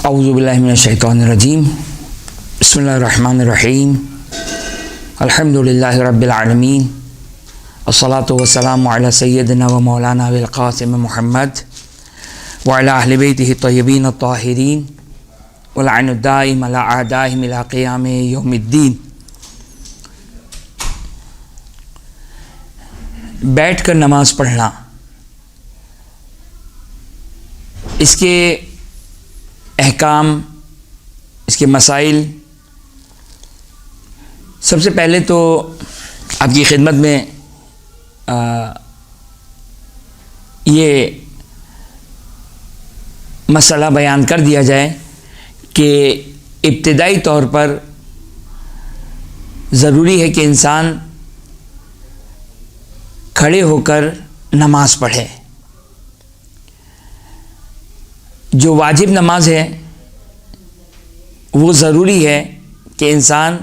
اعوذ باللہ من الشیطان الرجیم بسم اللہ الرحمن الرحیم الحمد للہ رب العالمین الصلاۃ والسلام علی سیدنا و مولانا ابی القاسم محمد وعلی اہل بیتہ الطیبین الطاہرین واللعن الدائم علی اعدائہم الی قیام یوم الدین۔ بیٹھ کر نماز پڑھنا، اس کے احکام، اس کے مسائل، سب سے پہلے تو آپ کی خدمت میں یہ مسئلہ بیان کر دیا جائے کہ ابتدائی طور پر ضروری ہے کہ انسان کھڑے ہو کر نماز پڑھے۔ جو واجب نماز ہے وہ ضروری ہے کہ انسان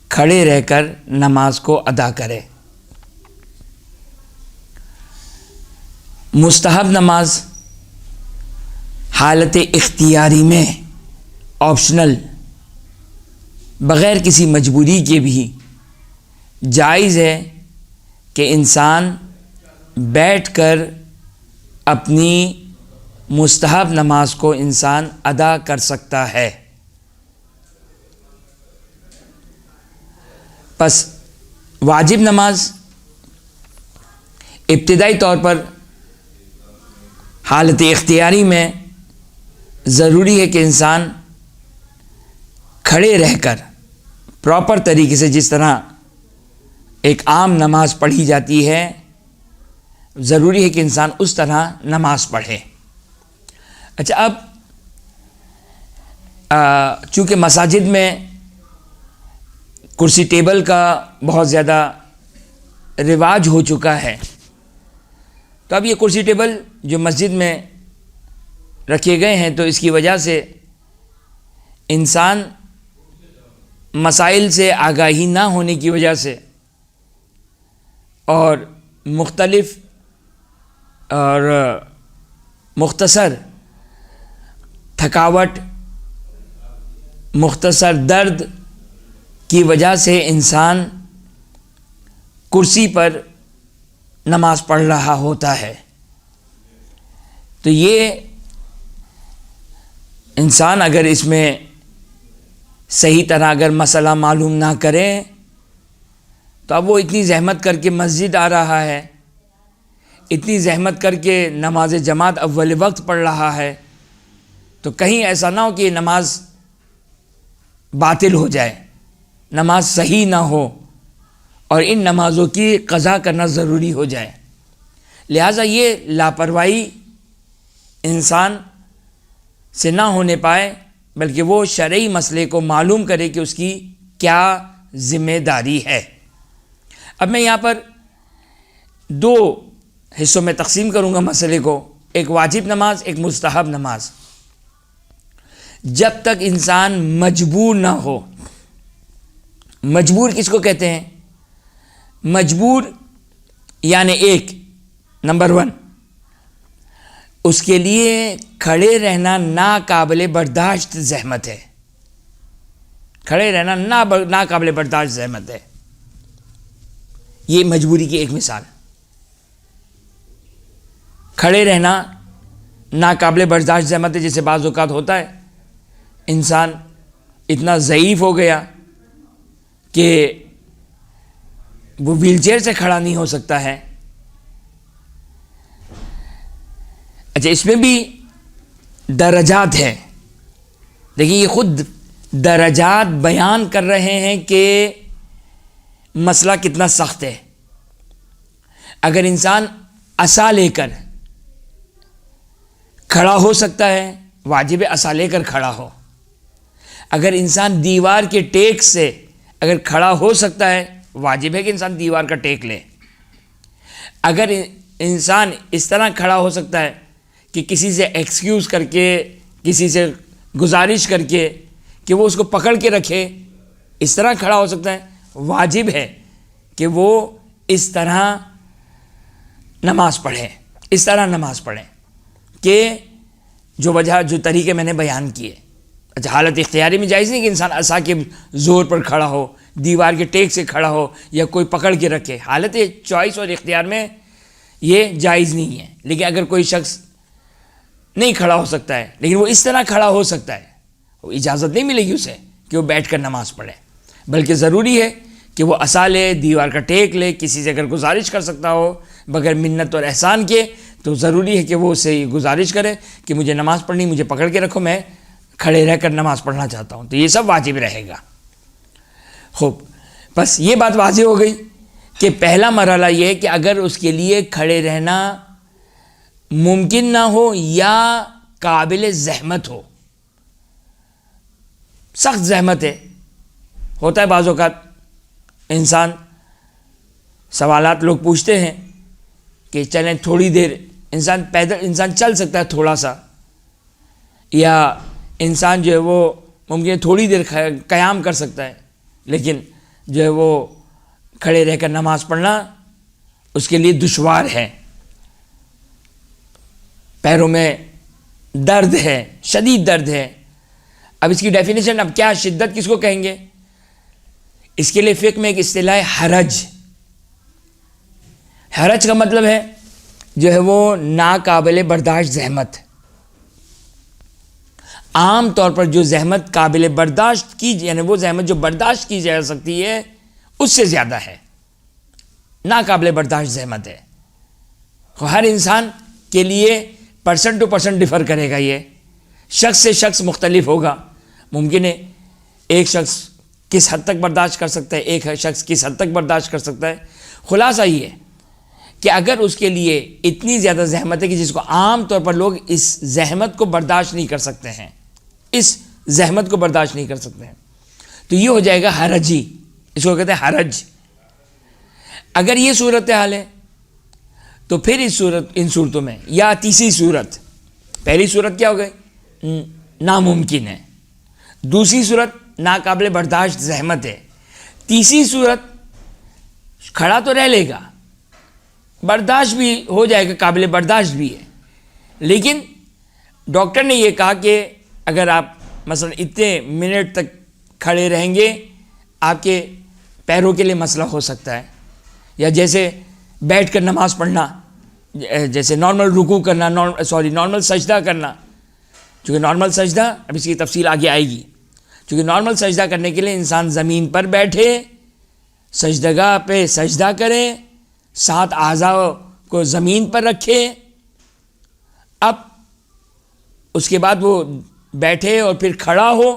کھڑے رہ کر نماز کو ادا کرے۔ مستحب نماز حالت اختیاری میں آپشنل، بغیر کسی مجبوری کے بھی جائز ہے کہ انسان بیٹھ کر اپنی مستحب نماز کو انسان ادا کر سکتا ہے۔ پس واجب نماز ابتدائی طور پر حالت اختیاری میں ضروری ہے کہ انسان کھڑے رہ کر پراپر طریقے سے، جس طرح ایک عام نماز پڑھی جاتی ہے، ضروری ہے کہ انسان اس طرح نماز پڑھے۔ اچھا، اب چونکہ مساجد میں کرسی ٹیبل کا بہت زیادہ رواج ہو چکا ہے، تو اب یہ کرسی ٹیبل جو مسجد میں رکھے گئے ہیں، تو اس کی وجہ سے انسان مسائل سے آگاہی نہ ہونے کی وجہ سے اور مختلف اور مختصر تھکاوٹ، مختصر درد کی وجہ سے انسان کرسی پر نماز پڑھ رہا ہوتا ہے۔ تو یہ انسان اگر اس میں صحیح طرح اگر مسئلہ معلوم نہ کرے، تو اب وہ اتنی زحمت کر کے مسجد آ رہا ہے، اتنی زحمت کر کے نماز جماعت اول وقت پڑھ رہا ہے، تو کہیں ایسا نہ ہو کہ نماز باطل ہو جائے، نماز صحیح نہ ہو اور ان نمازوں کی قضا کرنا ضروری ہو جائے۔ لہٰذا یہ لاپرواہی انسان سے نہ ہونے پائے، بلکہ وہ شرعی مسئلے کو معلوم کرے کہ اس کی کیا ذمہ داری ہے۔ اب میں یہاں پر دو حصوں میں تقسیم کروں گا مسئلے کو، ایک واجب نماز، ایک مستحب نماز۔ جب تک انسان مجبور نہ ہو، مجبور کس کو کہتے ہیں؟ مجبور یعنی ایک نمبر 1، اس کے لیے کھڑے رہنا ناقابل برداشت زحمت ہے، کھڑے رہنا ناقابل برداشت زحمت ہے۔ یہ مجبوری کی ایک مثال، کھڑے رہنا ناقابل برداشت زحمت ہے۔ جیسے بعض اوقات ہوتا ہے انسان اتنا ضعیف ہو گیا کہ وہ ویل چیئر سے کھڑا نہیں ہو سکتا ہے۔ اچھا، اس میں بھی درجات ہیں۔ دیکھیے، یہ خود درجات بیان کر رہے ہیں کہ مسئلہ کتنا سخت ہے۔ اگر انسان عصا لے کر کھڑا ہو سکتا ہے، واجب عصا لے کر کھڑا ہو۔ اگر انسان دیوار کے ٹیک سے اگر کھڑا ہو سکتا ہے، واجب ہے کہ انسان دیوار کا ٹیک لے۔ اگر انسان اس طرح کھڑا ہو سکتا ہے کہ کسی سے ایکسکیوز کر کے، کسی سے گزارش کر کے کہ وہ اس کو پکڑ کے رکھے، اس طرح کھڑا ہو سکتا ہے، واجب ہے کہ وہ اس طرح نماز پڑھے، اس طرح نماز پڑھیں کہ جو طریقے میں نے بیان کیے۔ اچھا حالت اختیاری میں جائز نہیں کہ انسان عصا کے زور پر کھڑا ہو, دیوار کے ٹیک سے کھڑا ہو, یا کوئی پکڑ کے رکھے. حالت چوائس اور اختیار میں یہ جائز نہیں ہے. لیکن اگر کوئی شخص نہیں کھڑا ہو سکتا ہے لیکن وہ اس طرح کھڑا ہو سکتا ہے, وہ اجازت نہیں ملے گی اسے کہ وہ بیٹھ کر نماز پڑھے, بلکہ ضروری ہے کہ وہ عصا لے, دیوار کا ٹیک لے, کسی سے اگر گزارش کر سکتا ہو بغیر منت اور احسان کے تو ضروری ہے کہ وہ اسے گزارش کرے کہ مجھے نماز پڑھنی, مجھے پکڑ کے رکھو, میں کھڑے رہ کر نماز پڑھنا چاہتا ہوں. تو یہ سب واجب رہے گا. خوب, بس یہ بات واضح ہو گئی کہ پہلا مرحلہ یہ ہے کہ اگر اس کے لیے کھڑے رہنا ممکن نہ ہو یا قابل زحمت ہو, سخت زحمت ہے, ہوتا ہے بعض اوقات انسان سوالات لوگ پوچھتے ہیں کہ چلیں تھوڑی دیر, انسان پیدل انسان چل سکتا ہے تھوڑا سا, یا انسان جو ہے وہ ممکن ہے تھوڑی دیر قیام کر سکتا ہے, لیکن جو ہے وہ کھڑے رہ کر نماز پڑھنا اس کے لیے دشوار ہے. پیروں میں درد ہے, شدید درد ہے. اب اس کی ڈیفینیشن, اب کیا شدت کس کو کہیں گے؟ اس کے لیے فقہ میں ایک اصطلاح حرج. حرج کا مطلب ہے جو ہے وہ ناقابل برداشت زحمت. عام طور پر جو زحمت قابل برداشت کی, یعنی وہ زحمت جو برداشت کی جا سکتی ہے اس سے زیادہ ہے, ناقابل برداشت زحمت ہے. ہر انسان کے لیے پرسن ٹو پرسن ڈفر کرے گا, یہ شخص سے شخص مختلف ہوگا. ممکن ہے ایک شخص کس حد تک برداشت کر سکتا ہے, ایک شخص کس حد تک برداشت کر سکتا ہے. خلاصہ یہ ہے کہ اگر اس کے لیے اتنی زیادہ زحمت ہے کہ جس کو عام طور پر لوگ اس زحمت کو برداشت نہیں کر سکتے ہیں, اس زحمت کو برداشت نہیں کر سکتے ہیں, تو یہ ہو جائے گا حرجی, اس کو کہتے ہیں حرج. اگر یہ صورتحال ہے تو پھر ان صورتوں میں, یا تیسری صورت, پہلی صورت کیا ہو گئی, ناممکن ہے, دوسری صورت ناقابل برداشت زحمت ہے, تیسری صورت کھڑا تو رہ لے گا, برداشت بھی ہو جائے گا, قابل برداشت بھی ہے, لیکن ڈاکٹر نے یہ کہا کہ اگر آپ مثلا اتنے منٹ تک کھڑے رہیں گے آپ کے پیروں کے لیے مسئلہ ہو سکتا ہے. یا جیسے بیٹھ کر نماز پڑھنا, جیسے نارمل رکوع کرنا, نارمل سجدہ کرنا, چونکہ نارمل سجدہ, اب اس کی تفصیل آگے آئے گی, چونکہ نارمل سجدہ کرنے کے لیے انسان زمین پر بیٹھے, سجدگاہ پہ سجدہ کرے, 7 اعضاء کو زمین پر رکھے, اب اس کے بعد وہ بیٹھے اور پھر کھڑا ہو,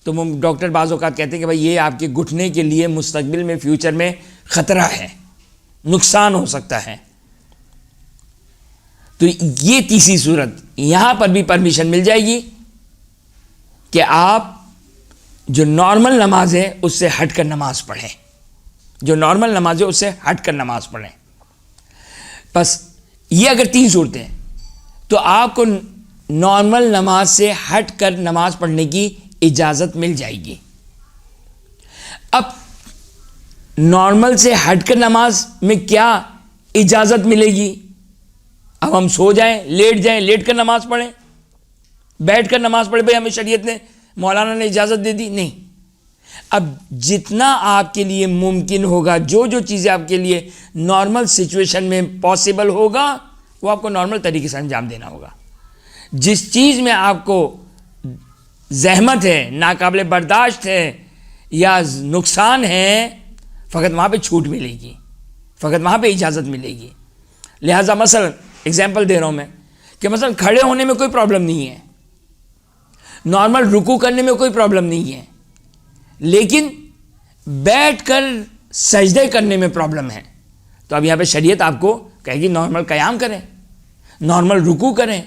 تو ڈاکٹر بعض اوقات کہتے ہیں کہ بھائی یہ آپ کے گھٹنے کے لیے مستقبل میں, فیوچر میں خطرہ ہے, نقصان ہو سکتا ہے. تو یہ تیسری صورت, یہاں پر بھی پرمیشن مل جائے گی کہ آپ جو نارمل نماز ہے اس سے ہٹ کر نماز پڑھیں, جو نارمل نماز ہے اس سے ہٹ کر نماز پڑھیں. بس یہ اگر 3 صورتیں ہیں تو آپ کو نارمل نماز سے ہٹ کر نماز پڑھنے کی اجازت مل جائے گی. اب نارمل سے ہٹ کر نماز میں کیا اجازت ملے گی؟ اب ہم سو جائیں, لیٹ جائیں, لیٹ کر نماز پڑھیں, بیٹھ کر نماز پڑھیں, بھائی ہمیں شریعت نے, مولانا نے اجازت دے دی؟ نہیں. اب جتنا آپ کے لیے ممکن ہوگا, جو چیزیں آپ کے لیے نارمل سچویشن میں پاسبل ہوگا وہ آپ کو نارمل طریقے سے انجام دینا ہوگا. جس چیز میں آپ کو زحمت ہے, ناقابل برداشت ہے یا نقصان ہے, فقط وہاں پہ چھوٹ ملے گی, فقط وہاں پہ اجازت ملے گی. لہٰذا مثلا اگزامپل دے رہا ہوں میں کہ مثلا کھڑے ہونے میں کوئی پرابلم نہیں ہے, نارمل رکوع کرنے میں کوئی پرابلم نہیں ہے, لیکن بیٹھ کر سجدے کرنے میں پرابلم ہے. تو اب یہاں پہ شریعت آپ کو کہے گی نارمل قیام کریں, نارمل رکوع کریں.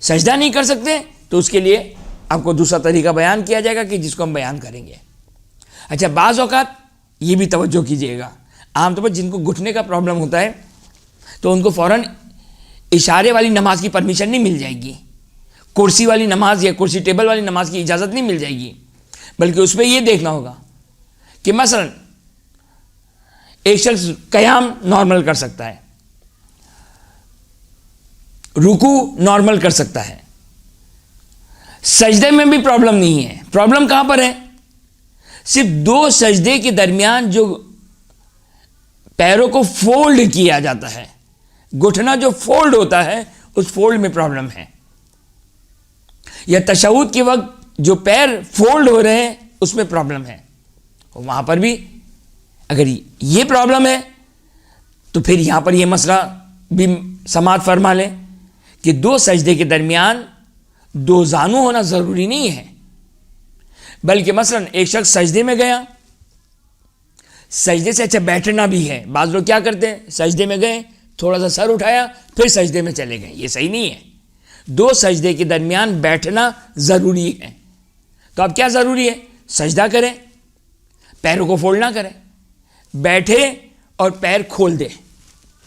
سجدہ نہیں کر سکتے تو اس کے لیے آپ کو دوسرا طریقہ بیان کیا جائے گا کہ جس کو ہم بیان کریں گے. اچھا, بعض اوقات یہ بھی توجہ کیجیے گا, عام طور پر جن کو گھٹنے کا پرابلم ہوتا ہے تو ان کو فوراً اشارے والی نماز کی پرمیشن نہیں مل جائے گی, کرسی والی نماز یا کرسی ٹیبل والی نماز کی اجازت نہیں مل جائے گی, بلکہ اس پہ یہ دیکھنا ہوگا کہ مثلا ایک شخص قیام نارمل کر سکتا ہے, رکوع نارمل کر سکتا ہے, سجدے میں بھی پرابلم نہیں ہے. پرابلم کہاں پر ہے؟ صرف 2 سجدے کے درمیان جو پیروں کو فولڈ کیا جاتا ہے, گھٹنا جو فولڈ ہوتا ہے, اس فولڈ میں پرابلم ہے. یا تشہود کے وقت جو پیر فولڈ ہو رہے ہیں اس میں پرابلم ہے. وہاں پر بھی اگر یہ پرابلم ہے تو پھر یہاں پر یہ مسئلہ بھی سماعت فرما لیں کہ 2 سجدے کے درمیان 2 زانو ہونا ضروری نہیں ہے, بلکہ مثلا ایک شخص سجدے میں گیا, سجدے سے اچھا بیٹھنا بھی ہے. بعض لوگ کیا کرتے ہیں, سجدے میں گئے, تھوڑا سا سر اٹھایا, پھر سجدے میں چلے گئے. یہ صحیح نہیں ہے. 2 سجدے کے درمیان بیٹھنا ضروری ہے. تو اب کیا ضروری ہے؟ سجدہ کریں, پیروں کو فولڈ نہ کریں, بیٹھے اور پیر کھول دے,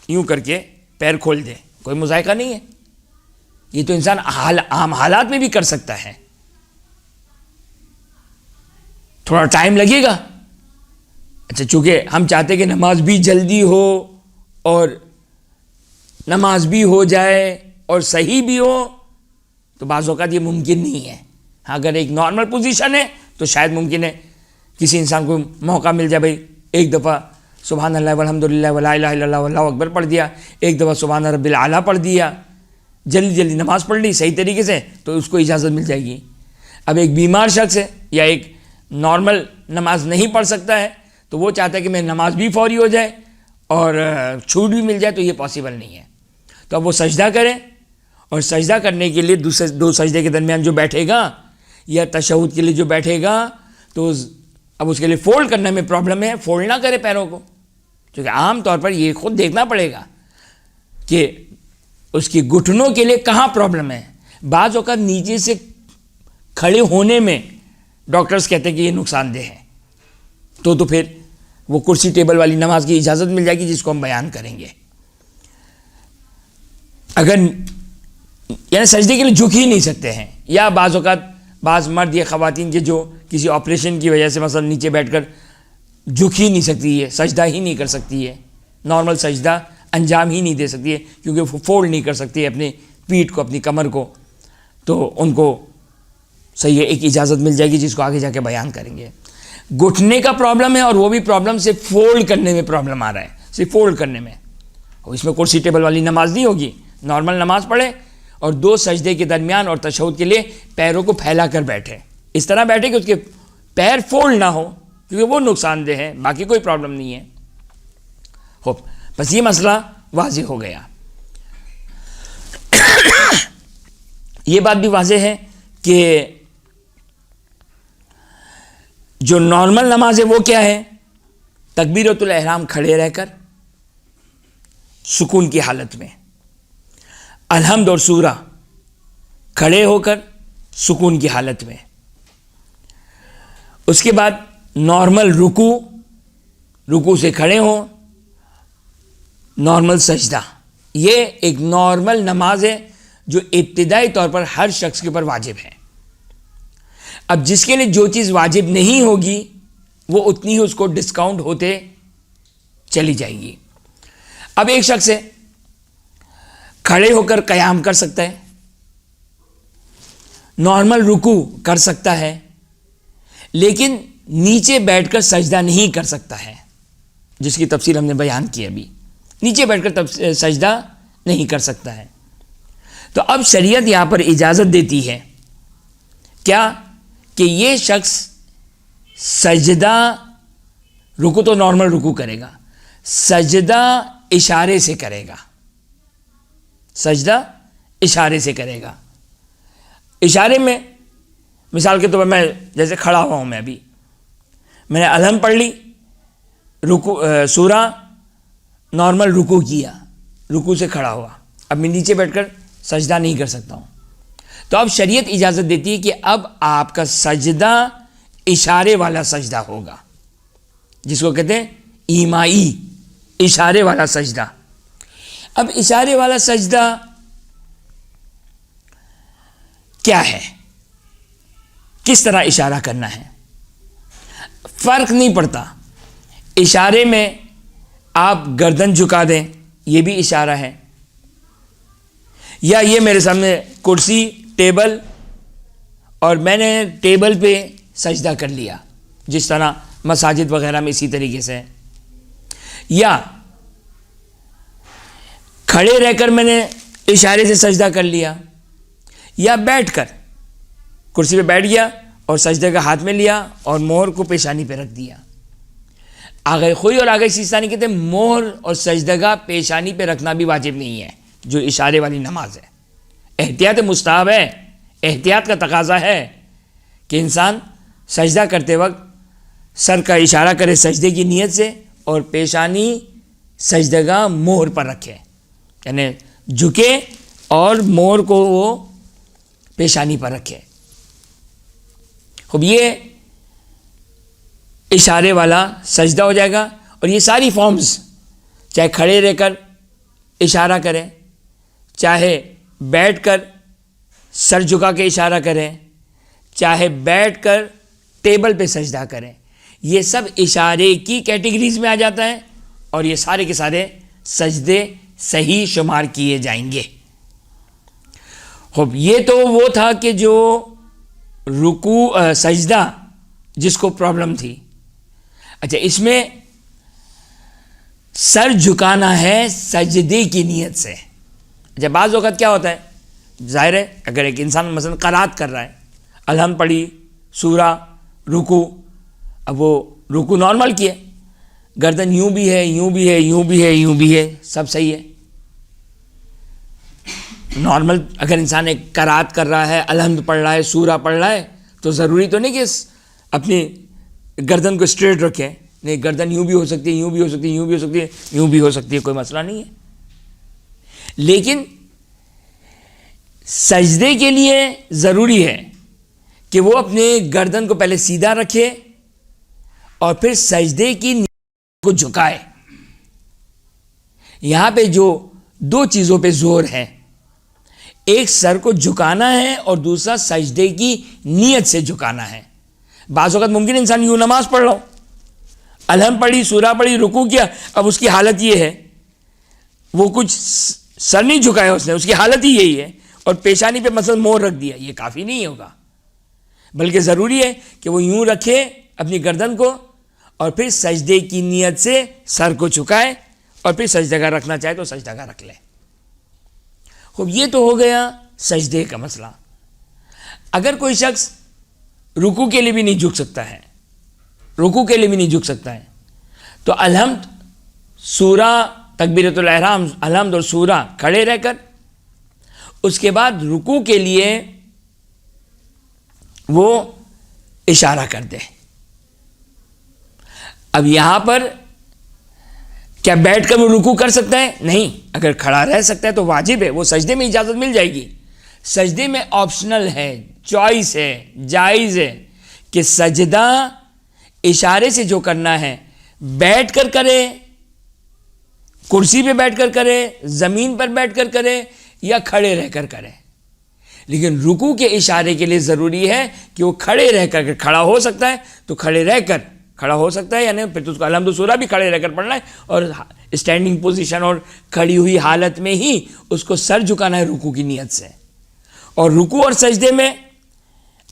یوں کر کے پیر کھول دے, کوئی مذائقہ نہیں ہے. یہ تو انسان عام حالات میں بھی کر سکتا ہے. تھوڑا ٹائم لگے گا. اچھا, چونکہ ہم چاہتے ہیں کہ نماز بھی جلدی ہو اور نماز بھی ہو جائے اور صحیح بھی ہو, تو بعض اوقات یہ ممکن نہیں ہے. اگر ایک نارمل پوزیشن ہے تو شاید ممکن ہے کسی انسان کو موقع مل جائے, بھائی ایک دفعہ سبحان اللہ والحمدللہ ولا الہ الا اللہ واللہ اکبر پڑھ دیا, ایک دفعہ سبحان رب العلیٰ پڑھ دیا, جلدی نماز پڑھ لی صحیح طریقے سے, تو اس کو اجازت مل جائے گی. اب ایک بیمار شخص ہے یا ایک نارمل نماز نہیں پڑھ سکتا ہے, تو وہ چاہتا ہے کہ میری نماز بھی فوری ہو جائے اور چھوٹ بھی مل جائے, تو یہ پاسبل نہیں ہے. تو اب وہ سجدہ کرے, اور سجدہ کرنے کے لیے 2 سجدے کے درمیان جو بیٹھے گا یا تشہود کے لیے جو بیٹھے گا, تو اب اس کے لیے فولڈ کرنے میں پرابلم ہے. فولڈ نہ کرے پیروں کو, کیونکہ عام طور پر یہ خود دیکھنا پڑے گا کہ اس کی گھٹنوں کے لیے کہاں پرابلم ہے. بعض اوقات نیچے سے کھڑے ہونے میں ڈاکٹرز کہتے ہیں کہ یہ نقصان دہ ہے, تو پھر وہ کرسی ٹیبل والی نماز کی اجازت مل جائے گی, جس کو ہم بیان کریں گے. اگر یعنی سجدے کے لیے جھک ہی نہیں سکتے ہیں, یا بعض اوقات بعض مرد یا خواتین کے جو کسی آپریشن کی وجہ سے مثلا نیچے بیٹھ کر جھک ہی نہیں سکتی ہے, سجدہ ہی نہیں کر سکتی ہے, نارمل سجدہ انجام ہی نہیں دے سکتی ہے, کیونکہ وہ فولڈ نہیں کر سکتی ہے اپنی پیٹھ کو, اپنی کمر کو, تو ان کو صحیح ہے ایک اجازت مل جائے گی, جس کو آگے جا کے بیان کریں گے. گھٹنے کا پرابلم ہے, اور وہ بھی پرابلم سے فولڈ کرنے میں پرابلم آ رہا ہے, صرف فولڈ کرنے میں. اور اس میں کرسی ٹیبل والی نماز نہیں ہوگی, نارمل نماز پڑھے اور 2 سجدے کے درمیان اور تشہود کے لیے پیروں کو پھیلا کر بیٹھے, اس طرح بیٹھے کہ اس کے پیر فولڈ نہ ہو, کیونکہ وہ نقصان دہ ہے, باقی کوئی پرابلم نہیں ہے. بس یہ مسئلہ واضح ہو گیا. یہ بات بھی واضح ہے کہ جو نارمل نماز ہے وہ کیا ہے؟ تکبیرۃ الاحرام کھڑے رہ کر سکون کی حالت میں, الحمد اور سورہ کھڑے ہو کر سکون کی حالت میں, اس کے بعد نارمل رکوع سے کھڑے ہوں, نارمل سجدہ. یہ ایک نارمل نماز ہے جو ابتدائی طور پر ہر شخص کے اوپر واجب ہے. اب جس کے لیے جو چیز واجب نہیں ہوگی وہ اتنی ہی اس کو ڈسکاؤنٹ ہوتے چلی جائے گی. اب ایک شخص ہے کھڑے ہو کر قیام کر سکتا ہے, نارمل رکوع کر سکتا ہے, لیکن نیچے بیٹھ کر سجدہ نہیں کر سکتا ہے, جس کی تفصیل ہم نے بیان کی ابھی. نیچے بیٹھ کر سجدہ نہیں کر سکتا ہے. تو اب شریعت یہاں پر اجازت دیتی ہے کیا کہ یہ شخص سجدہ, رکوع تو نارمل رکوع کرے گا, سجدہ اشارے سے کرے گا, سجدہ اشارے سے کرے گا. اشارے میں مثال کے طور پر میں جیسے کھڑا ہوا ہوں, میں ابھی میں نے الحمد پڑھ لی, سورہ نارمل رکوع کیا, رکوع سے کھڑا ہوا, اب میں نیچے بیٹھ کر سجدہ نہیں کر سکتا ہوں. تو اب شریعت اجازت دیتی ہے کہ اب آپ کا سجدہ اشارے والا سجدہ ہوگا, جس کو کہتے ہیں ایمائی, اشارے والا سجدہ. اب اشارے والا سجدہ کیا ہے, کس طرح اشارہ کرنا ہے؟ فرق نہیں پڑتا. اشارے میں آپ گردن جھکا دیں, یہ بھی اشارہ ہے, یا یہ میرے سامنے کرسی ٹیبل اور میں نے ٹیبل پہ سجدہ کر لیا، جس طرح مساجد وغیرہ میں اسی طریقے سے، یا کھڑے رہ کر میں نے اشارے سے سجدہ کر لیا، یا بیٹھ کر کرسی پہ بیٹھ گیا اور سجدے کا ہاتھ میں لیا اور مہر کو پیشانی پہ رکھ دیا۔ آگے خوئی اور آگے سیستانی کہتے ہیں مہر اور سجدگاہ پیشانی پہ رکھنا بھی واجب نہیں ہے جو اشارے والی نماز ہے۔ احتیاط مستحب ہے، احتیاط کا تقاضا ہے کہ انسان سجدہ کرتے وقت سر کا اشارہ کرے سجدے کی نیت سے اور پیشانی سجدگاہ مہر پر رکھے، یعنی جھکے اور مہر کو وہ پیشانی پر رکھے۔ خوب یہ اشارے والا سجدہ ہو جائے گا، اور یہ ساری فارمز چاہے کھڑے رہ کر اشارہ کریں، چاہے بیٹھ کر سر جھکا کے اشارہ کریں، چاہے بیٹھ کر ٹیبل پہ سجدہ کریں، یہ سب اشارے کی کیٹیگریز میں آ جاتا ہے، اور یہ سارے کے سارے سجدے صحیح شمار کیے جائیں گے۔ خوب یہ تو وہ تھا کہ جو سجدہ جس کو پرابلم تھی۔ اچھا، اس میں سر جھکانا ہے سجدے کی نیت سے۔ اچھا، بعض وقت کیا ہوتا ہے، ظاہر ہے اگر ایک انسان مثلا قرات کر رہا ہے، الحمد پڑھی، سورہ، رکوع، اب وہ رکوع نارمل کیا، گردن یوں بھی ہے، یوں بھی ہے، یوں بھی ہے، یوں بھی ہے، سب صحیح ہے نارمل۔ اگر انسان ایک قرات کر رہا ہے، الحمد پڑھ رہا ہے، سورہ پڑھ رہا ہے، تو ضروری تو نہیں کہ اپنی گردن کو اسٹریٹ رکھے، نہیں، گردن یوں بھی ہو سکتی ہے، یوں بھی ہو سکتی ہے، یوں بھی ہو سکتی ہے، یوں بھی ہو سکتی ہے، کوئی مسئلہ نہیں ہے۔ لیکن سجدے کے لیے ضروری ہے کہ وہ اپنے گردن کو پہلے سیدھا رکھے اور پھر سجدے کی نیت کو جھکائے۔ یہاں پہ جو دو چیزوں پہ زور ہے، ایک سر کو جھکانا ہے اور دوسرا سجدے کی نیت سے جھکانا ہے۔ بعض وقت ممکن انسان یوں نماز پڑھ رہا ہو، الحمد پڑھی، سورہ پڑھی، رکوع کیا، اب اس کی حالت یہ ہے، وہ کچھ سر نہیں جھکایا اس نے، اس کی حالت ہی یہی ہے، اور پیشانی پہ مثلا مہر رکھ دیا، یہ کافی نہیں ہوگا، بلکہ ضروری ہے کہ وہ یوں رکھے اپنی گردن کو اور پھر سجدے کی نیت سے سر کو جھکائے اور پھر سجدہ کا رکھنا چاہے تو سجدہ کا رکھ لے۔ خوب یہ تو ہو گیا سجدے کا مسئلہ۔ اگر کوئی شخص رکوع کے لیے بھی نہیں جھک سکتا ہے، رکوع کے لیے بھی نہیں جھک سکتا ہے، تو الحمد، سورہ، تکبیرۃ الاحرام، الحمد اور سورہ کھڑے رہ کر، اس کے بعد رکوع کے لیے وہ اشارہ کر دے۔ اب یہاں پر کیا بیٹھ کر وہ رکوع کر سکتا ہے؟ نہیں، اگر کھڑا رہ سکتا ہے تو واجب ہے، وہ سجدے میں اجازت مل جائے گی۔ سجدے میں آپشنل ہے، چوائس ہے، جائز ہے کہ سجدہ اشارے سے جو کرنا ہے بیٹھ کر کرے، کرسی پہ بیٹھ کر کرے، زمین پر بیٹھ کر کرے، یا کھڑے رہ کر کرے۔ لیکن رکوع کے اشارے کے لیے ضروری ہے کہ وہ کھڑے رہ کر، کھڑا ہو سکتا ہے تو کھڑے رہ کر کھڑا ہو سکتا ہے، یعنی پھر تو اس کو الحمد سورہ بھی کھڑے رہ کر پڑھنا ہے، اور اسٹینڈنگ پوزیشن اور کھڑی ہوئی حالت میں ہی اس کو سر جھکانا ہے رکوع کی نیت سے۔ اور رکوع اور سجدے میں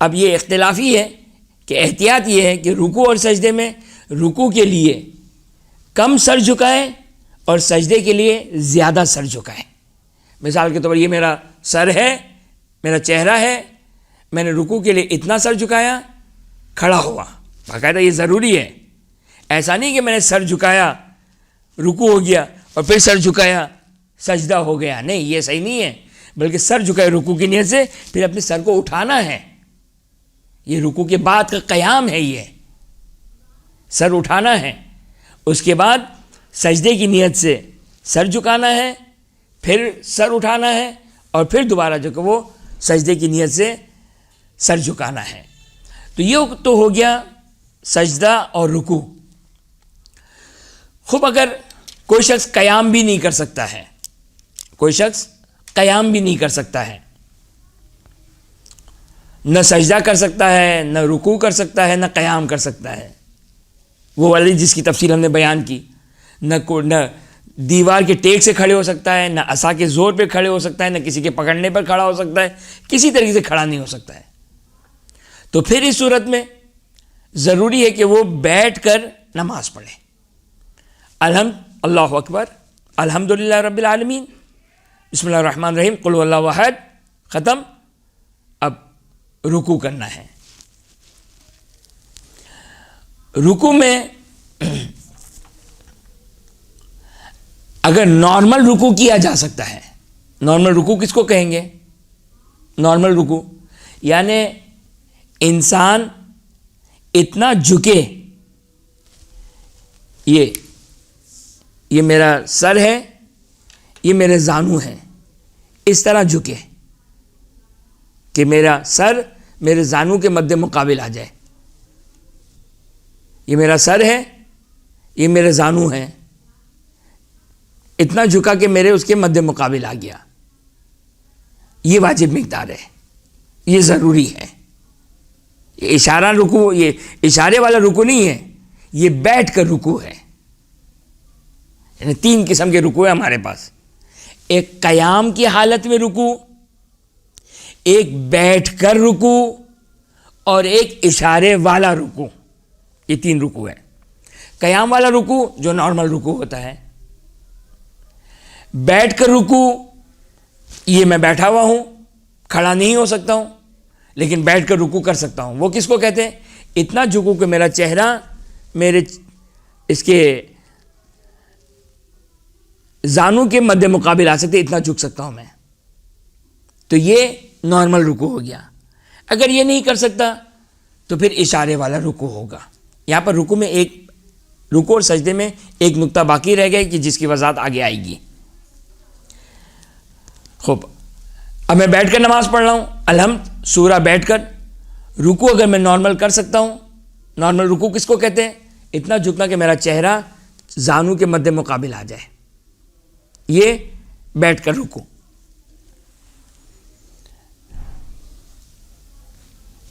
اب یہ اختلافی ہے کہ احتیاط یہ ہے کہ رکوع اور سجدے میں رکوع کے لیے کم سر جھکائے اور سجدے کے لیے زیادہ سر جھکائے۔ مثال کے طور پر یہ میرا سر ہے، میرا چہرہ ہے، میں نے رکوع کے لیے اتنا سر جھکایا، کھڑا ہوا، باقاعدہ یہ ضروری ہے۔ ایسا نہیں کہ میں نے سر جھکایا، رکوع ہو گیا، اور پھر سر جھکایا، سجدہ ہو گیا، نہیں، یہ صحیح نہیں ہے، بلکہ سر جھکائے رکوع کی نیت سے، پھر اپنے سر کو اٹھانا ہے، یہ رکوع کے بعد کا قیام ہے، یہ سر اٹھانا ہے، اس کے بعد سجدے کی نیت سے سر جھکانا ہے، پھر سر اٹھانا ہے، اور پھر دوبارہ جو کہ وہ سجدے کی نیت سے سر جھکانا ہے۔ تو یہ تو ہو گیا سجدہ اور رکوع۔ خوب اگر کوئی شخص قیام بھی نہیں کر سکتا ہے، کوئی شخص قیام بھی نہیں کر سکتا ہے، نہ سجدہ کر سکتا ہے، نہ رکوع کر سکتا ہے، نہ قیام کر سکتا ہے، وہ والی جس کی تفصیل ہم نے بیان کی، نہ دیوار کے ٹیک سے کھڑے ہو سکتا ہے، نہ عصا کے زور پہ کھڑے ہو سکتا ہے، نہ کسی کے پکڑنے پر کھڑا ہو سکتا ہے، کسی طریقے سے کھڑا نہیں ہو سکتا ہے، تو پھر اس صورت میں ضروری ہے کہ وہ بیٹھ کر نماز پڑھے. اللہ اکبر، الحمدللہ رب العالمین، بسم اللہ الرحمن الرحیم، قل هو اللہ احد، ختم. اب رکوع کرنا ہے. رکوع میں اگر نارمل رکوع کیا جا سکتا ہے، نارمل رکوع کس کو کہیں گے؟ نارمل رکوع یعنی انسان اتنا جھکے، یہ میرا سر ہے، یہ میرے زانو ہیں، اس طرح جھکے کہ میرا سر میرے زانو کے مد مقابل آ جائے. یہ میرا سر ہے، یہ میرے زانو ہیں، اتنا جھکا کہ میرے اس کے مد مقابل آ گیا. یہ واجب مقدار ہے، یہ ضروری ہے. یہ اشارہ رکوع، یہ اشارے والا رکوع نہیں ہے، یہ بیٹھ کر رکوع ہے. یعنی 3 قسم کے رکوع ہیں ہمارے پاس. ایک قیام کی حالت میں رکوع، ایک بیٹھ کر رکوع، اور ایک اشارے والا رکوع. یہ 3 رکوع ہیں. قیام والا رکوع جو نارمل رکوع ہوتا ہے. بیٹھ کر رکوع، یہ میں بیٹھا ہوا ہوں، کھڑا نہیں ہو سکتا ہوں، لیکن بیٹھ کر رکوع کر سکتا ہوں. وہ کس کو کہتے ہیں؟ اتنا جھکوں کہ میرا چہرہ میرے اس کے زانو کے مد مقابل آ سکتے، اتنا جھک سکتا ہوں میں. تو یہ نارمل رکوع ہو گیا. اگر یہ نہیں کر سکتا تو پھر اشارے والا رکوع ہوگا. یہاں پر رکوع میں رکوع اور سجدے میں ایک نقطہ باقی رہ گیا کہ جس کی وضاحت آگے آئے گی. خوب، اب میں بیٹھ کر نماز پڑھ رہا ہوں، الحمد سورہ بیٹھ کر. رکوع اگر میں نارمل کر سکتا ہوں، نارمل رکوع کس کو کہتے ہیں؟ اتنا جھکنا کہ میرا چہرہ زانو کے مد مقابل آ جائے. یہ بیٹھ کر رکوع.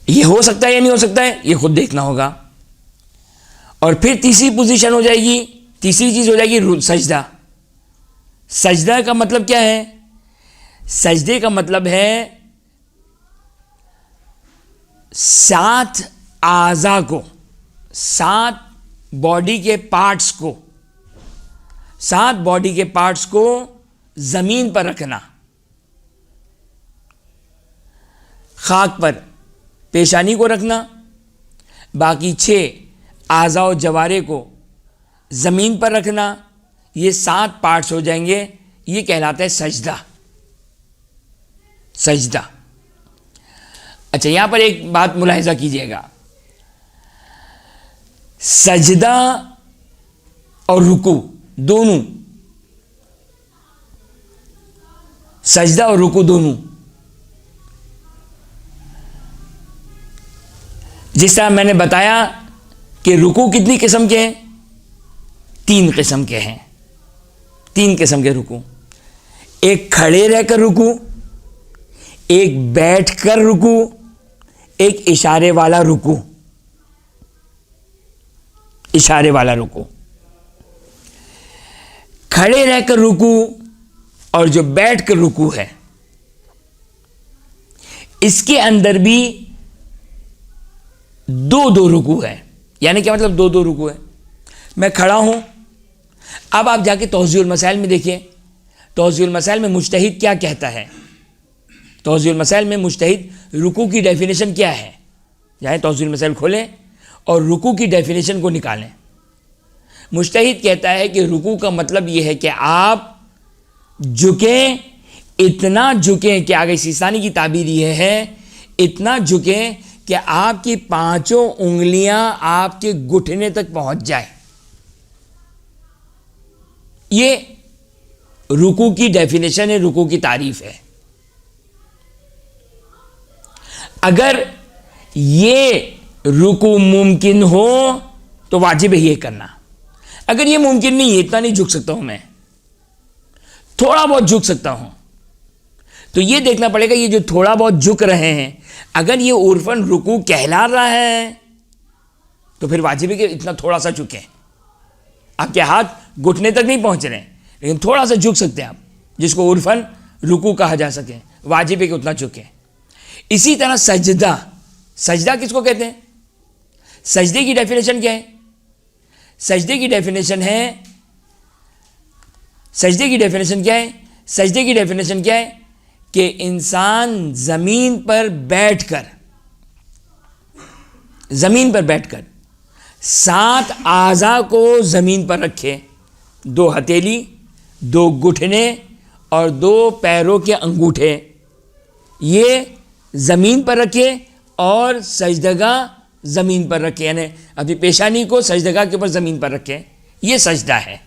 یہ ہو سکتا ہے یا نہیں ہو سکتا ہے، یہ خود دیکھنا ہوگا. اور پھر تیسری پوزیشن ہو جائے گی، تیسری چیز ہو جائے گی سجدہ. سجدہ کا مطلب کیا ہے؟ سجدے کا مطلب ہے 7 اعضاء کو، 7 باڈی کے پارٹس کو، 7 باڈی کے پارٹس کو زمین پر رکھنا. خاک پر پیشانی کو رکھنا، باقی 6 اعضاء و جوارے کو زمین پر رکھنا. یہ 7 پارٹس ہو جائیں گے. یہ کہلاتا ہے سجدہ. سجدہ. اچھا، یہاں پر ایک بات ملاحظہ کیجئے گا. سجدہ اور رکوع دونوں، سجدہ اور رکوع دونوں، جس طرح میں نے بتایا کہ رکوع کتنی قسم کے ہیں؟ 3 قسم کے ہیں. 3 قسم کے رکوع. ایک کھڑے رہ کر رکوع، ایک بیٹھ کر رکوع، ایک اشارے والا رکوع. اشارے والا رکوع. کھڑے رہ کر رکوع اور جو بیٹھ کر رکوع ہے، اس کے اندر بھی 2 رکوع ہے. یعنی کیا مطلب 2 رکوع ہے؟ میں کھڑا ہوں. اب آپ جا کے توضیح المسائل میں دیکھیں. توضیح المسائل میں مجتہد کیا کہتا ہے؟ توضیح المسائل میں مجتہد رکوع کی ڈیفینیشن کیا ہے؟ جائیں توضیح المسائل کھولیں اور رکوع کی ڈیفینیشن کو نکالیں. مجتہد کہتا ہے کہ رکوع کا مطلب یہ ہے کہ آپ جھکیں، اتنا جھکیں کہ آگے سیستانی کی تعبیر یہ ہے، اتنا جھکیں کہ آپ کی 5 انگلیاں آپ کے گھٹنے تک پہنچ جائیں. یہ رکوع کی ڈیفینیشن ہے، رکوع کی تعریف ہے. اگر یہ رکوع ممکن ہو تو واجب ہے یہ کرنا. اگر یہ ممکن نہیں ہے، اتنا نہیں جھک سکتا ہوں میں، تھوڑا بہت جھک سکتا ہوں، تو یہ دیکھنا پڑے گا یہ جو تھوڑا بہت جھک رہے ہیں، اگر یہ عرفاً رکوع کہلا رہا ہے تو پھر واجب ہے کہ اتنا تھوڑا سا جھکیں. آپ کے ہاتھ گھٹنے تک نہیں پہنچ رہے ہیں لیکن تھوڑا سا جھک سکتے ہیں آپ، جس کو عرفاً رکوع کہا جا سکے. واجب ہے کہ اتنا جھکیں. اسی طرح سجدہ، سجدہ کس کو کہتے ہیں؟ سجدے کی ڈیفینیشن کیا ہے؟ سجدے کی ڈیفینیشن کیا ہے کہ انسان زمین پر بیٹھ کر 7 اعضاء کو زمین پر رکھے، 2 ہتھیلی، 2 گھٹنے اور 2 پیروں کے انگوٹھے، یہ زمین پر رکھے اور سجدگاہ زمین پر رکھے، یعنی اپنی پیشانی کو سجدگاہ کے اوپر زمین پر رکھے، یہ سجدہ ہے۔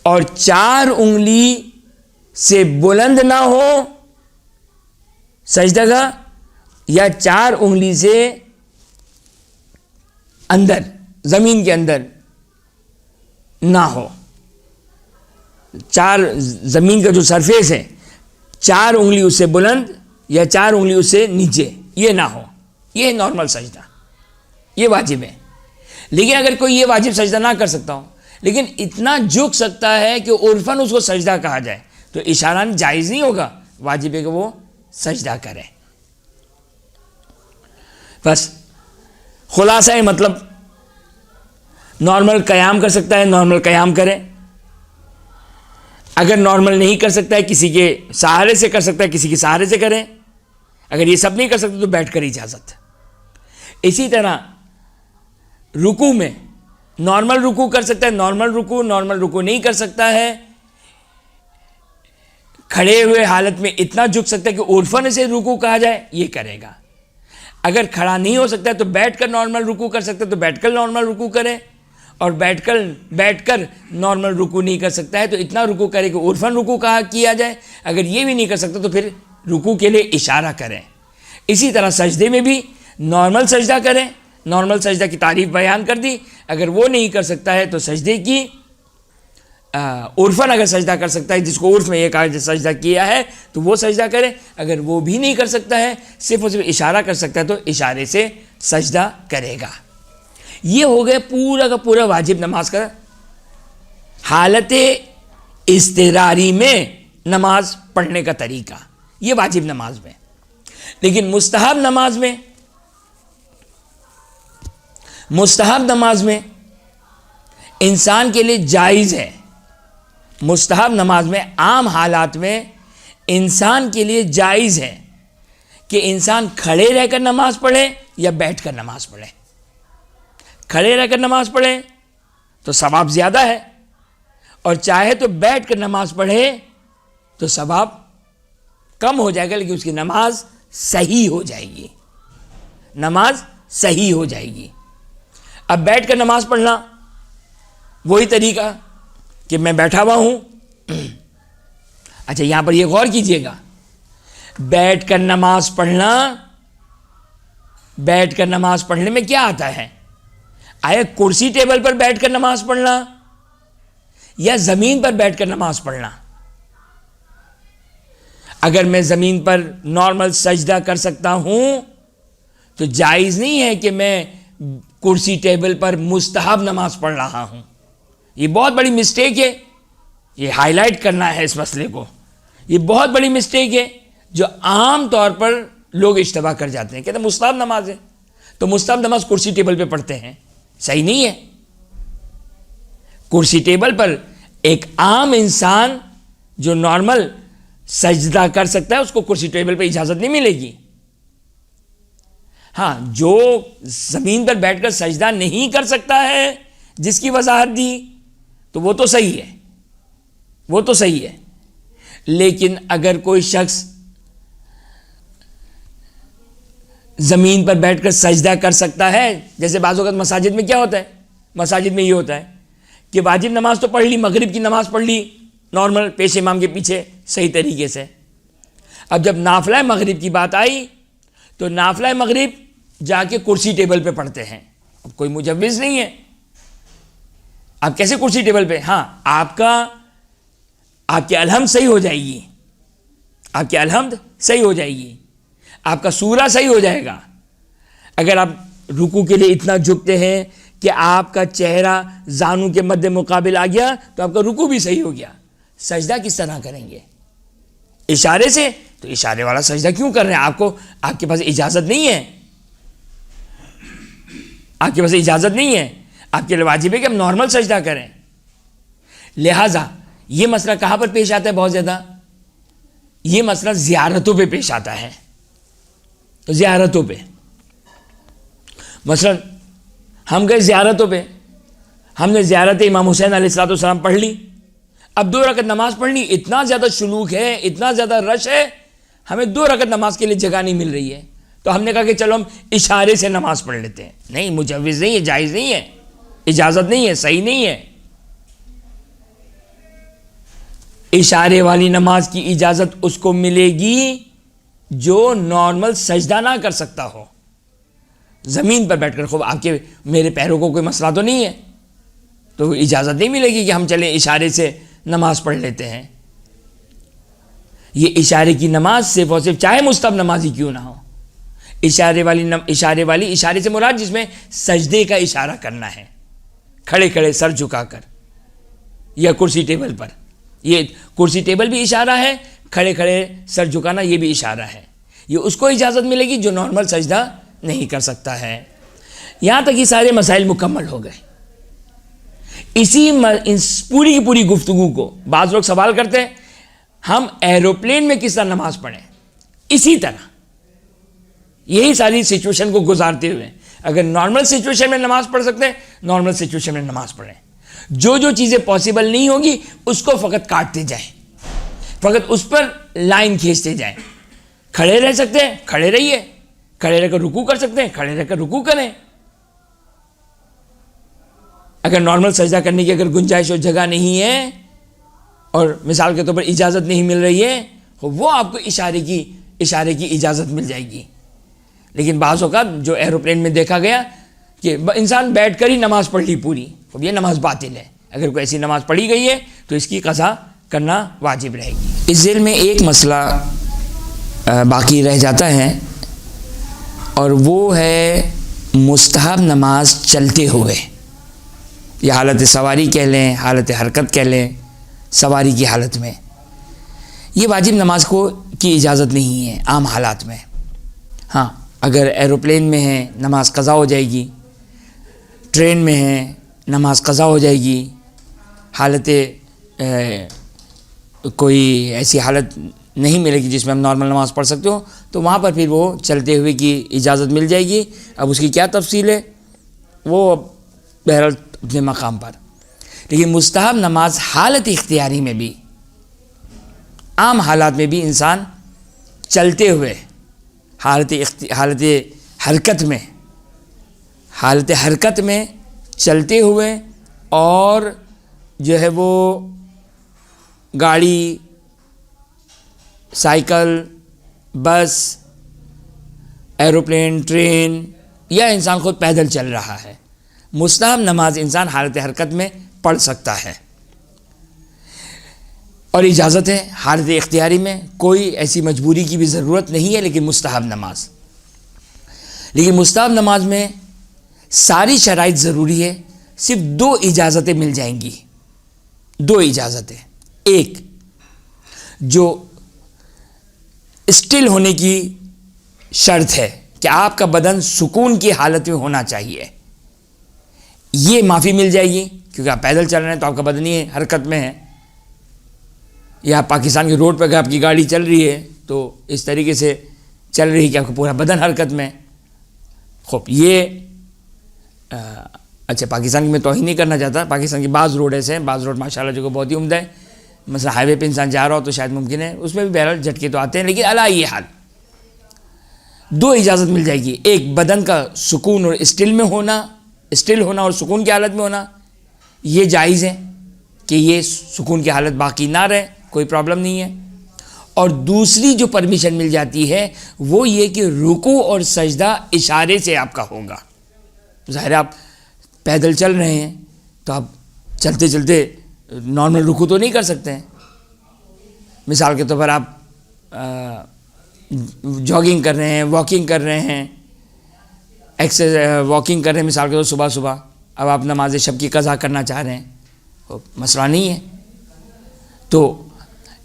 اور 4 انگلی سے بلند نہ ہو سجدگاہ، یا 4 انگلی سے اندر زمین کے اندر نہ ہو، زمین کا جو سرفیس ہے 4 انگلی اس سے بلند یا 4 انگلی اس سے نیچے یہ نہ ہو، یہ نارمل سجدہ، یہ واجب ہے۔ لیکن اگر کوئی یہ واجب سجدہ نہ کر سکتا ہو لیکن اتنا جھک سکتا ہے کہ عرفاً اس کو سجدہ کہا جائے تو اشارہ جائز نہیں ہوگا، واجب ہے کہ وہ سجدہ کرے۔ بس خلاصہ مطلب نارمل قیام کر سکتا ہے نارمل قیام کرے، اگر نارمل نہیں کر سکتا ہے کسی کے سہارے سے کر سکتا ہے کسی کے سہارے سے کرے، اگر یہ سب نہیں کر سکتا تو بیٹھ کر اجازت۔ اسی طرح رکوع میں نارمل رکوع کر سکتا ہے نارمل رکوع نہیں کر سکتا ہے، کھڑے ہوئے حالت میں اتنا جھک سکتا ہے کہ عرفاً اسے رکوع کہا جائے، یہ کرے گا۔ اگر کھڑا نہیں ہو سکتا ہے تو بیٹھ کر نارمل رکوع کر سکتا ہے تو بیٹھ کر نارمل رکوع کرے، اور بیٹھ کر نارمل رکوع نہیں کر سکتا ہے تو اتنا رکوع کرے کہ عرفاً رکوع کیا جائے، اگر یہ بھی نہیں کر سکتا تو پھر رکوع کے لیے اشارہ کریں۔ اسی طرح سجدے میں بھی نارمل سجدہ کریں، نارمل سجدہ کی تعریف بیان کر دی، اگر وہ نہیں کر سکتا ہے تو سجدے کی عرفاً اگر سجدہ کر سکتا ہے، جس کو عرف میں یہ کہا کہ سجدہ کیا ہے تو وہ سجدہ کرے، اگر وہ بھی نہیں کر سکتا ہے صرف اور صرف اشارہ کر سکتا ہے تو اشارے سے سجدہ کرے گا۔ یہ ہو گیا پورا کا پورا واجب نماز کا حالت اضطراری میں نماز پڑھنے کا طریقہ، یہ واجب نماز میں۔ لیکن مستحب نماز میں انسان کے لیے جائز ہے، مستحب نماز میں عام حالات میں انسان کے لیے جائز ہے کہ انسان کھڑے رہ کر نماز پڑھے یا بیٹھ کر نماز پڑھے۔ کھڑے رہ کر نماز پڑھے تو ثواب زیادہ ہے، اور چاہے تو بیٹھ کر نماز پڑھے تو ثواب کم ہو جائے گا، لیکن اس کی نماز صحیح ہو جائے گی۔ اب بیٹھ کر نماز پڑھنا وہی طریقہ کہ میں بیٹھا ہوا ہوں۔ اچھا یہاں پر یہ غور کیجئے گا، بیٹھ کر نماز پڑھنے میں کیا آتا ہے؟ آیا کرسی ٹیبل پر بیٹھ کر نماز پڑھنا یا زمین پر بیٹھ کر نماز پڑھنا؟ اگر میں زمین پر نارمل سجدہ کر سکتا ہوں تو جائز نہیں ہے کہ میں کرسی ٹیبل پر مستحب نماز پڑھ رہا ہوں۔ یہ بہت بڑی مسٹیک ہے، یہ ہائی لائٹ کرنا ہے اس مسئلے کو، یہ بہت بڑی مسٹیک ہے جو عام طور پر لوگ اشتباہ کر جاتے ہیں، کہتے ہیں مستحب نماز ہے تو مستحب نماز کرسی ٹیبل پہ پڑھتے ہیں، صحیح نہیں ہے۔ کرسی ٹیبل پر ایک عام انسان جو نارمل سجدہ کر سکتا ہے اس کو کرسی ٹیبل پہ اجازت نہیں ملے گی۔ ہاں جو زمین پر بیٹھ کر سجدہ نہیں کر سکتا ہے جس کی وضاحت دی تو وہ تو صحیح ہے، لیکن اگر کوئی شخص زمین پر بیٹھ کر سجدہ کر سکتا ہے، جیسے بعض اوقات مساجد میں کیا ہوتا ہے، مساجد میں یہ ہوتا ہے کہ واجب نماز تو پڑھ لی، مغرب کی نماز پڑھ لی نارمل پیش امام کے پیچھے صحیح طریقے سے، اب جب نافلہ مغرب کی بات آئی تو نافلہ مغرب جا کے کرسی ٹیبل پہ پڑھتے ہیں۔ اب کوئی مجوز نہیں ہے، آپ کیسے کرسی ٹیبل پہ؟ ہاں آپ کی الحمد صحیح ہو جائے گی، آپ کا سورہ صحیح ہو جائے گا۔ اگر آپ رکوع کے لیے اتنا جھکتے ہیں کہ آپ کا چہرہ زانو کے مد مقابل آ گیا تو آپ کا رکوع بھی صحیح ہو گیا۔ سجدہ کس طرح کریں گے؟ اشارے سے تو اشارے والا سجدہ کیوں کر رہے ہیں؟ آپ کے پاس اجازت نہیں ہے، آپ کے پاس اجازت نہیں ہے، آپ کے لیے واجب ہے کہ ہم نارمل سجدہ کریں۔ لہٰذا یہ مسئلہ کہاں پر پیش آتا ہے بہت زیادہ؟ یہ مسئلہ زیارتوں پہ پیش آتا ہے، زیارتوں پہ۔ مثلا ہم گئے زیارتوں پہ، ہم نے زیارت امام حسین علیہ السلام پڑھ لی، اب 2 رکعت نماز پڑھنی، اتنا زیادہ شلوغ ہے، اتنا زیادہ رش ہے، ہمیں 2 رکعت نماز کے لیے جگہ نہیں مل رہی ہے، تو ہم نے کہا کہ چلو ہم اشارے سے نماز پڑھ لیتے ہیں۔ نہیں، مجوز نہیں ہے، جائز نہیں ہے، اجازت نہیں ہے، صحیح نہیں ہے۔ اشارے والی نماز کی اجازت اس کو ملے گی جو نارمل سجدہ نہ کر سکتا ہو، زمین پر بیٹھ کر۔ خوب آپ کے میرے پیروں کو کوئی مسئلہ تو نہیں ہے، تو اجازت نہیں ملے گی کہ ہم چلیں اشارے سے نماز پڑھ لیتے ہیں۔ یہ اشارے کی نماز صرف اور صرف چاہے مستحب نماز ہی کیوں نہ ہو، اشارے سے مراد جس میں سجدے کا اشارہ کرنا ہے، کھڑے کھڑے سر جھکا کر، یا کرسی ٹیبل پر۔ یہ کرسی ٹیبل بھی اشارہ ہے، کھڑے کھڑے سر جھکانا یہ بھی اشارہ ہے۔ یہ اس کو اجازت ملے گی جو نارمل سجدہ نہیں کر سکتا ہے۔ یہاں تک یہ سارے مسائل مکمل ہو گئے۔ اس پوری کی پوری گفتگو کو بعض لوگ سوال کرتے ہیں ہم ایروپلین میں کس طرح نماز پڑھیں؟ اسی طرح یہی ساری سچویشن کو گزارتے ہوئے اگر نارمل سچویشن میں نماز پڑھ سکتے ہیں، نارمل سچویشن میں نماز پڑھیں۔ جو چیزیں پاسبل نہیں ہوگی اس کو فقط کاٹتے جائیں، فقط اس پر لائن کھینچتے جائیں۔ کھڑے رہ سکتے ہیں، کھڑے رہیے، کھڑے رہ کر رکوع کر سکتے ہیں، کھڑے رہ کر رکوع کریں۔ اگر نارمل سجدہ کرنے کی اگر گنجائش اور جگہ نہیں ہے اور مثال کے طور پر اجازت نہیں مل رہی ہے، وہ آپ کو اشارے کی اجازت مل جائے گی۔ لیکن بعض اوقات جو ایروپلین میں دیکھا گیا کہ انسان بیٹھ کر ہی نماز پڑھ لی پوری، اب یہ نماز باطل ہے۔ اگر کوئی ایسی نماز پڑھی گئی ہے تو اس کی قضا کرنا واجب رہے گی۔ اس ذیل میں ایک مسئلہ باقی رہ جاتا ہے اور وہ ہے مستحب نماز چلتے ہوئے، یا حالت سواری کہہ لیں، حالت حرکت کہہ لیں، سواری کی حالت میں۔ یہ واجب نماز کی اجازت نہیں ہے عام حالات میں۔ ہاں، اگر ایروپلین میں ہے نماز قضا ہو جائے گی، ٹرین میں ہے نماز قضا ہو جائے گی، حالت کوئی ایسی حالت نہیں ملے گی جس میں ہم نارمل نماز پڑھ سکتے ہو، تو وہاں پر پھر وہ چلتے ہوئے کی اجازت مل جائے گی۔ اب اس کی کیا تفصیل ہے وہ بہرحال اپنے مقام پر۔ لیکن مستحب نماز حالت اختیاری میں بھی، عام حالات میں بھی انسان چلتے ہوئے حالت حرکت میں چلتے ہوئے، اور جو ہے وہ گاڑی، سائیکل، بس، ایروپلین، ٹرین، یا انسان خود پیدل چل رہا ہے، مستحب نماز انسان حالت حرکت میں پڑھ سکتا ہے، اور اجازت ہے حالت اختیاری میں۔ کوئی ایسی مجبوری کی بھی ضرورت نہیں ہے، لیکن مستحب نماز میں ساری شرائط ضروری ہے، صرف 2 اجازتیں مل جائیں گی، 2 اجازتیں۔ ایک جو اسٹل ہونے کی شرط ہے کہ آپ کا بدن سکون کی حالت میں ہونا چاہیے، یہ معافی مل جائے گی، کیونکہ آپ پیدل چل رہے ہیں تو آپ کا بدن ہی حرکت میں ہے، یا پاکستان کی روڈ پہ اگر آپ کی گاڑی چل رہی ہے تو اس طریقے سے چل رہی ہے کہ آپ کا پورا بدن حرکت میں۔ خوب یہ اچھا، پاکستان کی میں توہین نہیں کرنا چاہتا، پاکستان کی بعض روڈ ایسے ہیں، بعض روڈ ماشاءاللہ جو کہ بہت ہی عمدہ ہے، مثلا ہائی وے پہ انسان جا رہا ہو تو شاید ممکن ہے اس میں بھی بہرحال جھٹکے تو آتے ہیں، لیکن علی یہ حال 2 اجازت مل جائے گی۔ ایک بدن کا سکون اور اسٹل ہونا اور سکون کی حالت میں ہونا، یہ جائز ہے کہ یہ سکون کی حالت باقی نہ رہے، کوئی پرابلم نہیں ہے۔ اور دوسری جو پرمیشن مل جاتی ہے وہ یہ کہ رکوع اور سجدہ اشارے سے آپ کا ہوگا۔ ظاہر آپ پیدل چل رہے ہیں تو آپ چلتے چلتے نارمل رکوع تو نہیں کر سکتے ہیں۔ مثال کے طور پر آپ جاگنگ کر رہے ہیں، واکنگ کر رہے ہیں، واکنگ کر رہے ہیں مثال کے طور پر صبح، اب آپ نماز شب کی قضا کرنا چاہ رہے ہیں، مسئلہ نہیں ہے، تو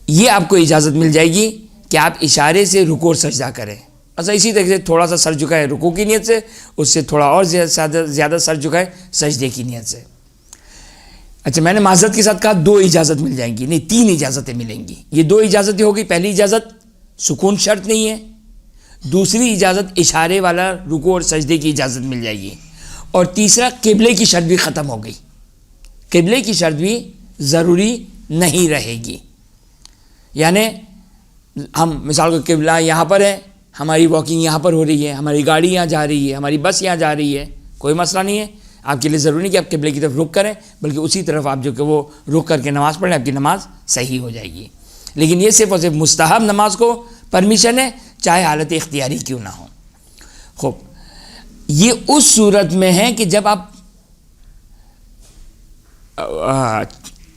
یہ آپ کو اجازت مل جائے گی کہ آپ اشارے سے رکوع اور سجدہ کریں. اچھا اسی طرح سے تھوڑا سا سر جھکائے رکوع کی نیت سے, اس سے تھوڑا اور زیادہ سر جھکائے سجدے کی نیت سے. اچھا میں نے معذرت کے ساتھ کہا 2 اجازت مل جائیں گی, نہیں 3 اجازتیں ملیں گی. یہ 2 اجازتیں ہو گئی. پہلی اجازت سکون شرط نہیں ہے, دوسری اجازت اشارے والا رکوع اور سجدے کی اجازت مل جائے گی, اور تیسرا قبلے کی شرط بھی ختم ہو گئی. قبلے کی شرط بھی ضروری نہیں رہے گی. یعنی ہم مثال کو قبلہ یہاں پر ہے, ہماری واکنگ یہاں پر ہو رہی ہے, ہماری گاڑی یہاں جا رہی ہے, ہماری بس یہاں جا رہی ہے, کوئی مسئلہ نہیں ہے. آپ کے لیے ضروری نہیں کہ آپ قبلے کی طرف رخ کریں, بلکہ اسی طرف آپ جو کہ وہ رخ کر کے نماز پڑھیں, آپ کی نماز صحیح ہو جائے گی. لیکن یہ صرف اور صرف مستحب نماز کو پرمیشن ہے, چاہے حالت اختیاری کیوں نہ ہو. خوب, یہ اس صورت میں ہے کہ جب آپ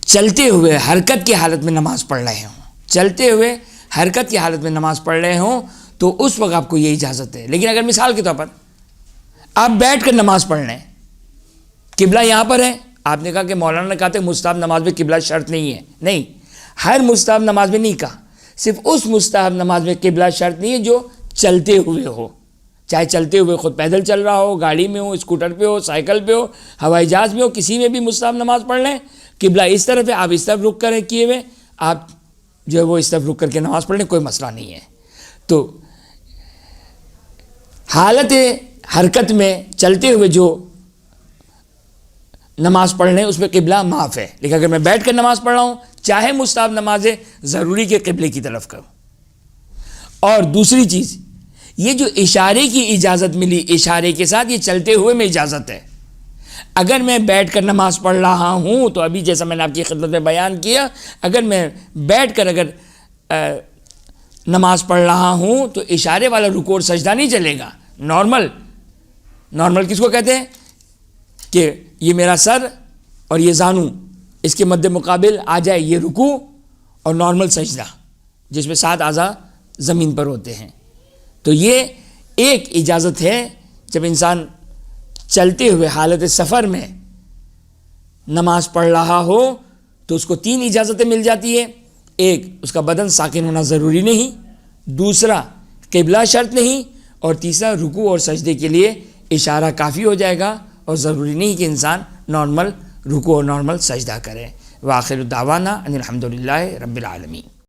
چلتے ہوئے حرکت کی حالت میں نماز پڑھ رہے ہوں, چلتے ہوئے حرکت کی حالت میں نماز پڑھ رہے ہوں تو اس وقت آپ کو یہ اجازت ہے. لیکن اگر مثال کے طور پر آپ بیٹھ کر نماز پڑھ رہے ہیں, قبلہ یہاں پر ہے, آپ نے کہا کہ مولانا نے کہا تھا مستحب نماز میں قبلہ شرط نہیں ہے. نہیں, ہر مستحب نماز میں نہیں کہا, صرف اس مستحب نماز میں قبلہ شرط نہیں ہے جو چلتے ہوئے ہو. چاہے چلتے ہوئے خود پیدل چل رہا ہو, گاڑی میں ہو, اسکوٹر پہ ہو, سائیکل پہ ہو, ہوائی جہاز میں ہو, کسی میں بھی مستحب نماز پڑھ لیں, قبلہ اس طرف ہے, آپ اس طرف رخ کریں کیے ہوئے, آپ جو ہے وہ اس طرف رخ کر کے نماز پڑھ لیں, کوئی مسئلہ نہیں ہے. تو حالت حرکت میں چلتے ہوئے جو نماز پڑھ لیں اس میں قبلہ معاف ہے. لیکن اگر میں بیٹھ کر نماز پڑھ رہا ہوں, چاہے مستحب نماز ہے, ضروری کہ قبلے کی طرف کروں. اور دوسری چیز, یہ جو اشارے کی اجازت ملی, اشارے کے ساتھ یہ چلتے ہوئے میں اجازت ہے. اگر میں بیٹھ کر نماز پڑھ رہا ہوں تو ابھی جیسا میں نے آپ کی خدمت میں بیان کیا, اگر میں بیٹھ کر اگر نماز پڑھ رہا ہوں تو اشارے والا رکوع اور سجدہ نہیں چلے گا. نارمل کس کو کہتے ہیں کہ یہ میرا سر اور یہ زانو, اس کے مد مقابل آ جائے یہ رکوع اور نارمل سجدہ جس میں 7 اعضاء زمین پر ہوتے ہیں. تو یہ ایک اجازت ہے جب انسان چلتے ہوئے حالت سفر میں نماز پڑھ رہا ہو تو اس کو 3 اجازتیں مل جاتی ہے. ایک, اس کا بدن ساکن ہونا ضروری نہیں, دوسرا قبلہ شرط نہیں, اور تیسرا رکوع اور سجدے کے لیے اشارہ کافی ہو جائے گا اور ضروری نہیں کہ انسان نارمل رکوع اور نارمل سجدہ کرے. وآخر دعوانا ان الحمدللہ رب العالمین.